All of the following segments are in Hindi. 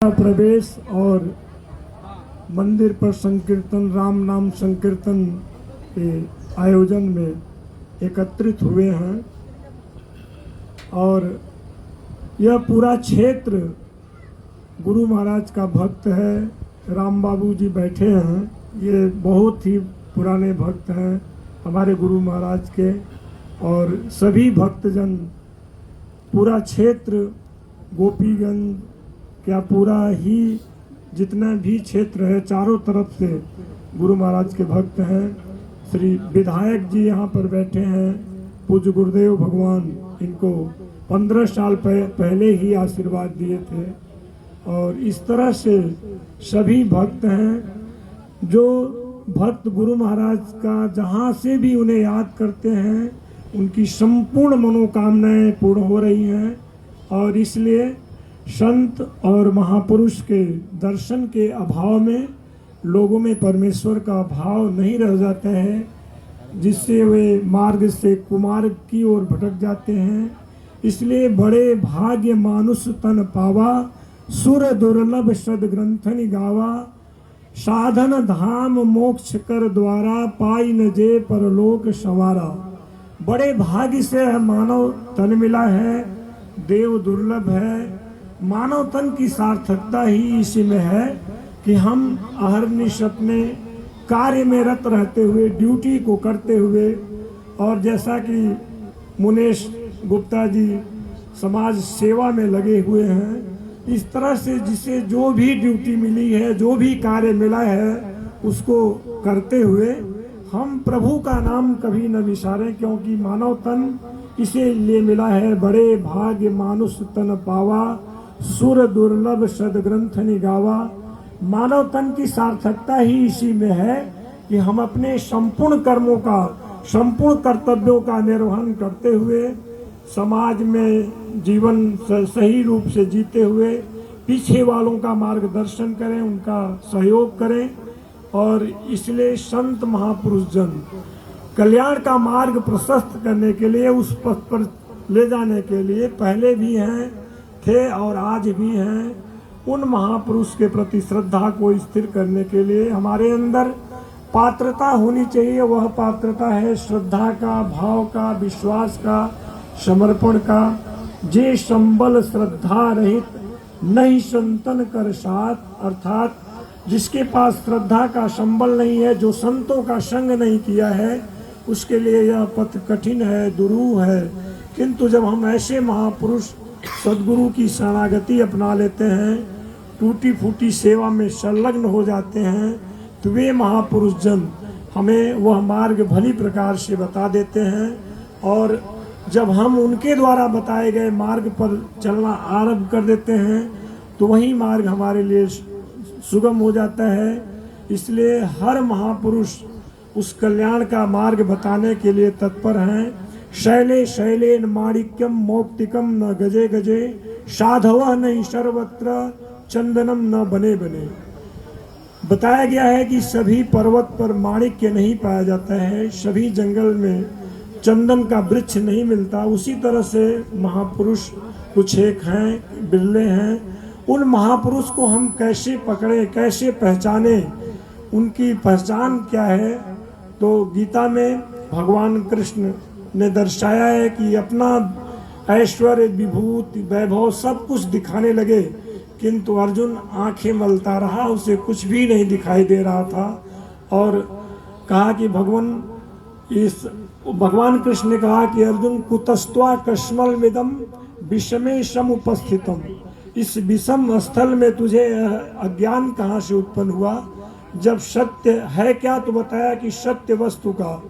प्रवेश और मंदिर पर संकीर्तन, राम नाम संकीर्तन के आयोजन में एकत्रित हुए हैं और यह पूरा क्षेत्र गुरु महाराज का भक्त है। राम बाबू जी बैठे हैं, ये बहुत ही पुराने भक्त हैं हमारे गुरु महाराज के, और सभी भक्तजन, पूरा क्षेत्र गोपीगंज क्या पूरा ही जितना भी क्षेत्र है चारों तरफ से गुरु महाराज के भक्त हैं। श्री विधायक जी यहाँ पर बैठे हैं, पूज्य गुरुदेव भगवान इनको 15 साल पहले ही आशीर्वाद दिए थे। और इस तरह से सभी भक्त हैं जो भक्त गुरु महाराज का जहाँ से भी उन्हें याद करते हैं उनकी संपूर्ण मनोकामनाएं पूर्ण हो रही हैं। और इसलिए संत और महापुरुष के दर्शन के अभाव में लोगों में परमेश्वर का भाव नहीं रह जाता है, जिससे वे मार्ग से कुमार्ग की ओर भटक जाते हैं। इसलिए बड़े भाग्य मानुष तन पावा, सुर दुर्लभ सद ग्रंथनि गावा, साधन धाम मोक्ष कर द्वारा, पाई न जे परलोक संवारा। बड़े भाग्य से मानव तन मिला है, देव दुर्लभ है। मानव तन की सार्थकता ही इसी में है कि हम अहर्निश अपने कार्य में रत रहते हुए, ड्यूटी को करते हुए, और जैसा कि मुनेश गुप्ता जी समाज सेवा में लगे हुए हैं, इस तरह से जिसे जो भी ड्यूटी मिली है, जो भी कार्य मिला है, उसको करते हुए हम प्रभु का नाम कभी न विसारें, क्योंकि मानव तन इसे लिए मिला है। बड़े भाग्य मानुष तन पावा, सुर दुर्लभ सद ग्रंथनि गावा। मानव तन की सार्थकता ही इसी में है कि हम अपने संपूर्ण कर्मों का, संपूर्ण कर्तव्यों का निर्वहन करते हुए समाज में जीवन सही रूप से जीते हुए पीछे वालों का मार्गदर्शन करें, उनका सहयोग करें। और इसलिए संत महापुरुष जन कल्याण का मार्ग प्रशस्त करने के लिए, उस पथ पर ले जाने के लिए पहले भी हैं, थे और आज भी हैं। उन महापुरुष के प्रति श्रद्धा को स्थिर करने के लिए हमारे अंदर पात्रता होनी चाहिए। वह पात्रता है श्रद्धा का, भाव का, विश्वास का, समर्पण का। जे संबल श्रद्धा रहित नहीं संतन कर साथ, अर्थात जिसके पास श्रद्धा का संबल नहीं है, जो संतों का संग नहीं किया है, उसके लिए यह पथ कठिन है, दुरूह है। किंतु जब हम ऐसे महापुरुष सदगुरु की शरणागति अपना लेते हैं, टूटी फूटी सेवा में संलग्न हो जाते हैं, तो वे महापुरुष जन हमें वह मार्ग भली प्रकार से बता देते हैं। और जब हम उनके द्वारा बताए गए मार्ग पर चलना आरंभ कर देते हैं, तो वही मार्ग हमारे लिए सुगम हो जाता है। इसलिए हर महापुरुष उस कल्याण का मार्ग बताने के लिए तत्पर हैं। शैले शैले न माणिक्यम मौक्तिकम न गजे गजे, साधव नहीं सर्वत्र चंदनम न बने बने। बताया गया है कि सभी पर्वत पर माणिक्य नहीं पाया जाता है, सभी जंगल में चंदन का वृक्ष नहीं मिलता। उसी तरह से महापुरुष कुछ एक हैं, बिरले हैं। उन महापुरुष को हम कैसे पकड़े, कैसे पहचाने, उनकी पहचान क्या है? तो गीता में भगवान कृष्ण ने दर्शाया है कि अपना ऐश्वर्य, विभूति, वैभव सब कुछ दिखाने लगे, किंतु अर्जुन आंखें मलता रहा, उसे कुछ भी नहीं दिखाई दे रहा था। और कहा कि भगवान कृष्ण ने कहा कि अर्जुन कुतस्त्वा कश्मल मिदम विषमे समुपस्थितम, इस विषम स्थल में तुझे अज्ञान कहाँ से उत्पन्न हुआ? जब सत्य है क्या, तो बताया कि सत्य वस्तु का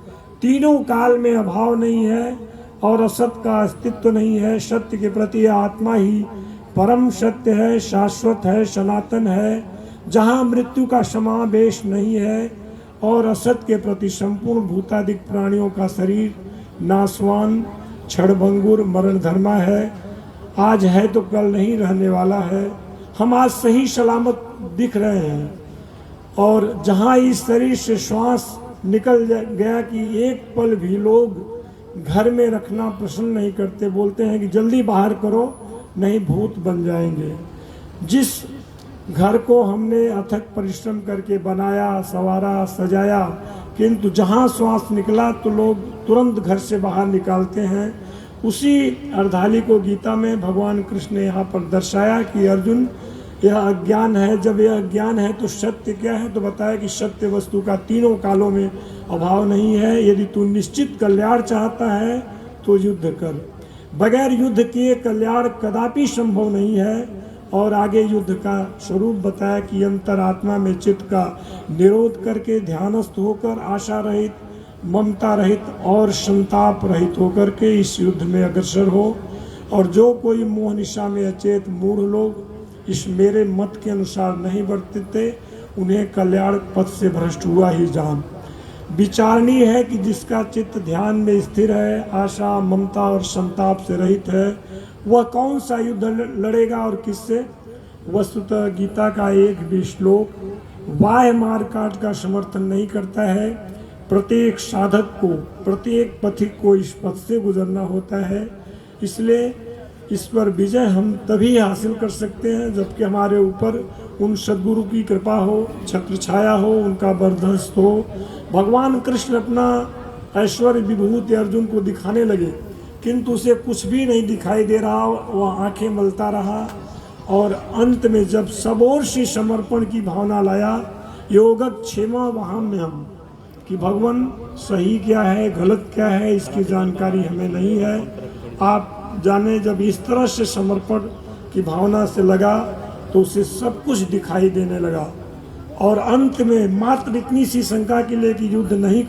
तीनों काल में अभाव नहीं है और असत का अस्तित्व नहीं है। सत्य के प्रति आत्मा ही परम सत्य है, शाश्वत है, सनातन है, जहाँ मृत्यु का समावेश नहीं है। और असत के प्रति संपूर्ण भूतादिक प्राणियों का शरीर नाशवान, क्षणभंगुर, मरण धर्मा है। आज है तो कल नहीं रहने वाला है। हम आज सही सलामत दिख रहे हैं, और जहाँ इस शरीर से श्वास निकल गया कि एक पल भी लोग घर में रखना पसंद नहीं करते, बोलते हैं कि जल्दी बाहर करो नहीं भूत बन जाएंगे। जिस घर को हमने अथक परिश्रम करके बनाया, संवारा, सजाया, किंतु जहाँ श्वास निकला तो लोग तुरंत घर से बाहर निकालते हैं। उसी अर्धाली को गीता में भगवान कृष्ण ने यहाँ पर दर्शाया कि अर्जुन, यह अज्ञान है। जब यह अज्ञान है तो सत्य क्या है? तो बताया कि सत्य वस्तु का तीनों कालों में अभाव नहीं है। यदि तू निश्चित कल्याण चाहता है तो युद्ध कर, बगैर युद्ध किए कल्याण कदापि संभव नहीं है। और आगे युद्ध का स्वरूप बताया कि अंतरात्मा में चित्त का निरोध करके ध्यानस्थ होकर आशा रहित, ममता रहित और संताप रहित होकर के इस युद्ध में अग्रसर हो। और जो कोई मोह निशा में अचेत मूढ़ लोग इस मेरे मत के अनुसार नहीं बरतते, उन्हें कल्याण पथ से भ्रष्ट हुआ ही जान। विचारणीय है कि जिसका चित्त ध्यान में स्थिर है, आशा, ममता और संताप से रहित है, वह कौन सा युद्ध लड़ेगा और किससे? वस्तुतः गीता का एक भी श्लोक बाह्य मारकाट का समर्थन नहीं करता है। प्रत्येक साधक को, प्रत्येक पथिक को इस पथ से गुजरना होता है। इसलिए इस पर विजय हम तभी हासिल कर सकते हैं जबकि हमारे ऊपर उन सद्गुरु की कृपा हो, छत्र छाया हो, उनका बरदस्त हो। भगवान कृष्ण अपना ऐश्वर्य विभूति अर्जुन को दिखाने लगे, किंतु उसे कुछ भी नहीं दिखाई दे रहा। वह आंखें मलता रहा और अंत में जब सब ओर से समर्पण की भावना लाया, योगक क्षेमा वहाँ में हम, कि भगवान सही क्या है, गलत क्या है, इसकी जानकारी हमें नहीं है। आप जाने, जब इस तरह से समर्पण की भावना से लगा तो उसे सब कुछ दिखाई देने लगा। और अंत में मात्र इतनी सी शंका के लिए कि युद्ध नहीं